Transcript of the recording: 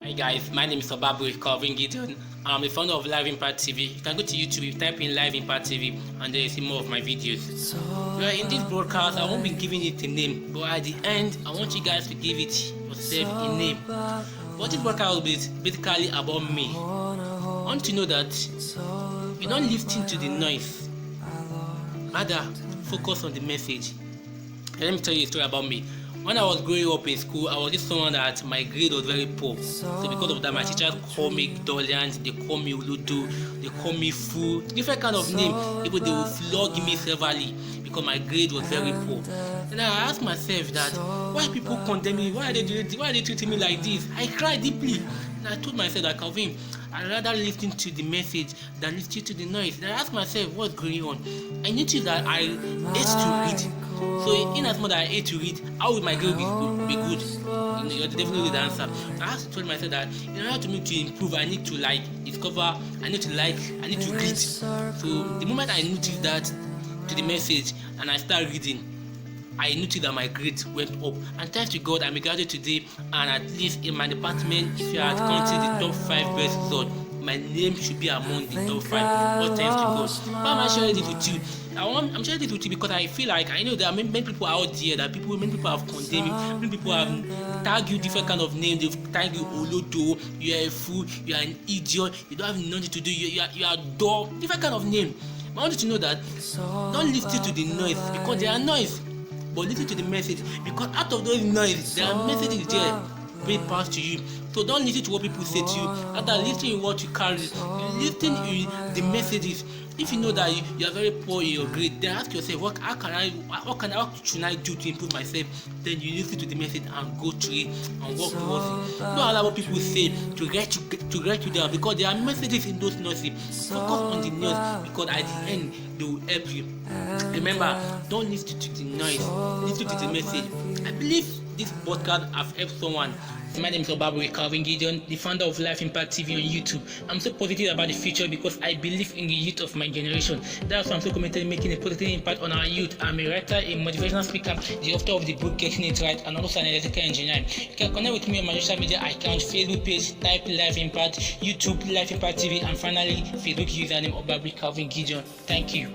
Hi guys, my name is Obabu Calvin Gideon. I'm the founder of Live Impact TV. You can go to YouTube, you type in Live Impact TV, and there you see more of my videos. Well, in this broadcast, I won't be giving it a name, but at the end, I want you guys to give it yourself a name. But this broadcast will be basically about me. I want to know that you don't listen to the noise, rather focus on the message. Let me tell you a story about me. When I was growing up in school, I was just someone that my grade was very poor. So because of that, my teachers call me Dolian, they call me Uludu, they call me Fool, different kind of name. People they will flog me severely because my grade was very poor. And I asked myself that why people condemn me? Why are they treating me like this? I cried deeply. And I told myself that Calvin, I'd rather listen to the message than listen to the noise. And I asked myself what's going on. I noticed that I hate to read. So in as much as I hate to read, how will my grade be good? You're definitely the answer. I have to tell myself that in order to me to improve, I need to discover, I need to read. So the moment I noticed that to the message and I start reading, I noticed that my grades went up. And thanks to God, I'm a graduate today, and at least in my department, if you are counting the top 5 best results, my name should be among the top 5. All thanks to God. Why am I sharing this with you? I'm sharing this with you because I feel like I know there are many people out there that many people have condemned you, many people have tagged you different kind of names. They've tagged you Olodo, you are a fool, you are an idiot, you don't have nothing to do, you are dumb, different kind of name. I want you to know that don't listen to the noise because there are noise, but listen to the message because out of those noise there are messages there way past to you. So don't listen to what people say to you, rather listen to what you carry, listen to the messages. If you know that you are very poor in your grade, then ask yourself what should I do to improve myself? Then you listen to the message and go through it and work towards it. Don't allow what people say to get you down because there are messages in those noises. Focus on the noise because at the end they will help you. Remember, don't listen to the noise, listen to the message. I believe this podcast have helped someone. My name is Obabu Calvin Gideon, the founder of Life Impact TV on YouTube. I'm so positive about the future because I believe in the youth of my generation. That's why I'm so committed making a positive impact on our youth. I'm a writer, a motivational speaker, the author of the book Getting It Right, and also an electrical engineer. You can connect with me on my social media account, Facebook page, type Life Impact, YouTube Life Impact TV, and finally Facebook username Obabu Calvin Gideon. Thank you.